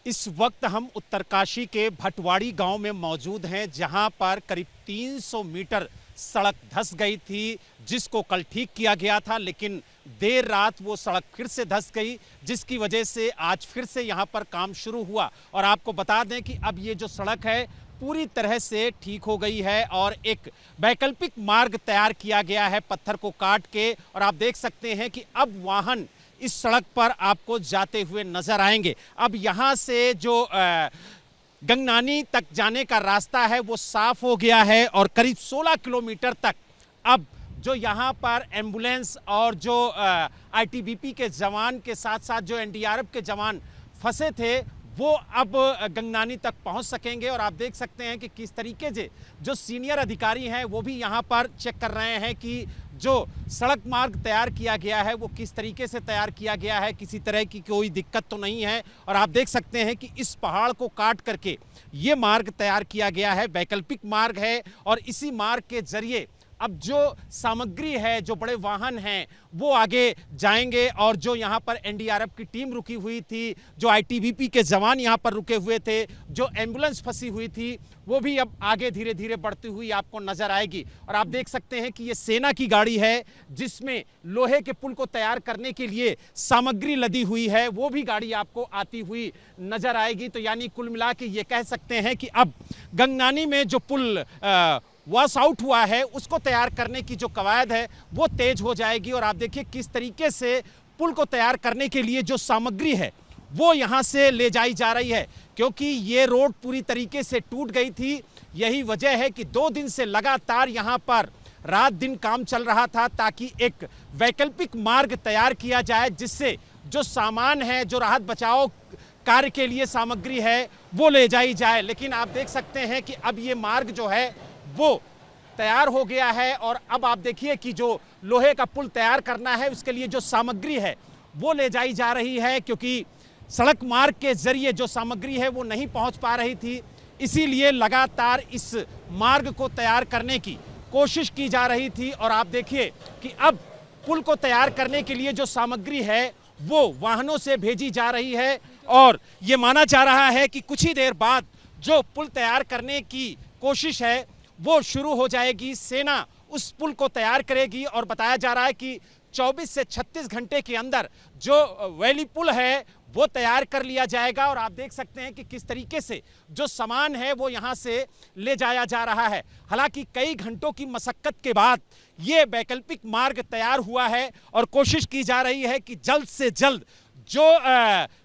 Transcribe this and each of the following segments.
इस वक्त हम उत्तरकाशी के भटवाड़ी गांव में मौजूद हैं, जहां पर करीब 300 मीटर सड़क धंस गई थी, जिसको कल ठीक किया गया था, लेकिन देर रात वो सड़क फिर से धंस गई, जिसकी वजह से आज फिर से यहां पर काम शुरू हुआ। और आपको बता दें कि अब ये जो सड़क है पूरी तरह से ठीक हो गई है और एक वैकल्पिक मार्ग तैयार किया गया है पत्थर को काट के। और आप देख सकते हैं कि अब वाहन इस सड़क पर आपको जाते हुए नजर आएंगे। अब यहाँ से जो गंगनानी तक जाने का रास्ता है वो साफ हो गया है और करीब 16 किलोमीटर तक अब जो यहाँ पर एम्बुलेंस और जो आईटीबीपी के जवान के साथ साथ जो एनडीआरएफ के जवान फंसे थे वो अब गंगनानी तक पहुंच सकेंगे। और आप देख सकते हैं कि किस तरीके से जो सीनियर अधिकारी हैं वो भी यहाँ पर चेक कर रहे हैं कि जो सड़क मार्ग तैयार किया गया है वो किस तरीके से तैयार किया गया है, किसी तरह की कोई दिक्कत तो नहीं है। और आप देख सकते हैं कि इस पहाड़ को काट करके ये मार्ग तैयार किया गया है, वैकल्पिक मार्ग है। और इसी मार्ग के जरिए अब जो सामग्री है, जो बड़े वाहन हैं वो आगे जाएंगे। और जो यहाँ पर एनडीआरएफ की टीम रुकी हुई थी, जो आईटीबीपी के जवान यहाँ पर रुके हुए थे, जो एम्बुलेंस फंसी हुई थी, वो भी अब आगे धीरे धीरे बढ़ती हुई आपको नजर आएगी। और आप देख सकते हैं कि ये सेना की गाड़ी है, जिसमें लोहे के पुल को तैयार करने के लिए सामग्री लदी हुई है, वो भी गाड़ी आपको आती हुई नजर आएगी। तो यानी कुल मिला के ये कह सकते हैं कि अब गंगनानी में जो पुल वॉश आउट हुआ है उसको तैयार करने की जो कवायद है वो तेज हो जाएगी। और आप देखिए किस तरीके से पुल को तैयार करने के लिए जो सामग्री है वो यहाँ से ले जाई जा रही है, क्योंकि ये रोड पूरी तरीके से टूट गई थी। यही वजह है कि 2 दिन से लगातार यहाँ पर रात दिन काम चल रहा था, ताकि एक वैकल्पिक मार्ग तैयार किया जाए, जिससे जो सामान है, जो राहत बचाव कार्य के लिए सामग्री है वो ले जाई जाए। लेकिन आप देख सकते हैं कि अब ये मार्ग जो है वो तैयार हो गया है। और अब आप देखिए कि जो लोहे का पुल तैयार करना है उसके लिए जो सामग्री है वो ले जाई जा रही है, क्योंकि सड़क मार्ग के जरिए जो सामग्री है वो नहीं पहुंच पा रही थी, इसीलिए लगातार इस मार्ग को तैयार करने की कोशिश की जा रही थी। और आप देखिए कि अब पुल को तैयार करने के लिए जो सामग्री है वो वाहनों से भेजी जा रही है। और ये माना जा रहा है कि कुछ ही देर बाद जो पुल तैयार करने की कोशिश है वो शुरू हो जाएगी। सेना उस पुल को तैयार करेगी और बताया जा रहा है कि 24 से 36 घंटे के अंदर जो वैली पुल है वो तैयार कर लिया जाएगा। और आप देख सकते हैं कि किस तरीके से जो सामान है वो यहाँ से ले जाया जा रहा है। हालांकि कई घंटों की मशक्कत के बाद ये वैकल्पिक मार्ग तैयार हुआ है और कोशिश की जा रही है कि जल्द से जल्द जो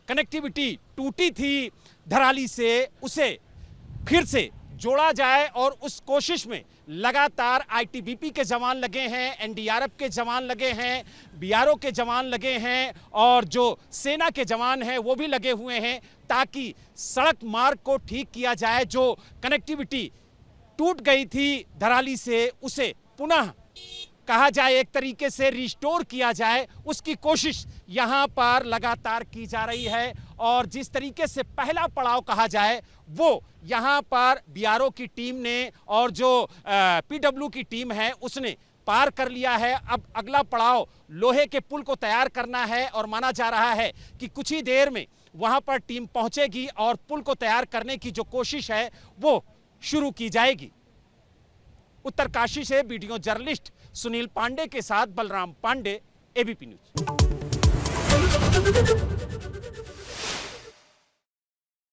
कनेक्टिविटी टूटी थी धराली से उसे फिर से जोड़ा जाए। और उस कोशिश में लगातार आईटीबीपी के जवान लगे हैं, एनडीआरएफ के जवान लगे हैं, बीआरओ के जवान लगे हैं और जो सेना के जवान हैं वो भी लगे हुए हैं, ताकि सड़क मार्ग को ठीक किया जाए। जो कनेक्टिविटी टूट गई थी धराली से उसे पुनः कहा जाए एक तरीके से रिस्टोर किया जाए, उसकी कोशिश यहाँ पर लगातार की जा रही है। और जिस तरीके से पहला पड़ाव कहा जाए वो यहाँ पर बीआरओ की टीम ने और जो पीडब्ल्यू की टीम है उसने पार कर लिया है। अब अगला पड़ाव लोहे के पुल को तैयार करना है और माना जा रहा है कि कुछ ही देर में वहाँ पर टीम पहुँचेगी और पुल को तैयार करने की जो कोशिश है वो शुरू की जाएगी। उत्तरकाशी से वीडियो जर्नलिस्ट सुनील पांडे के साथ बलराम पांडे, एबीपी न्यूज।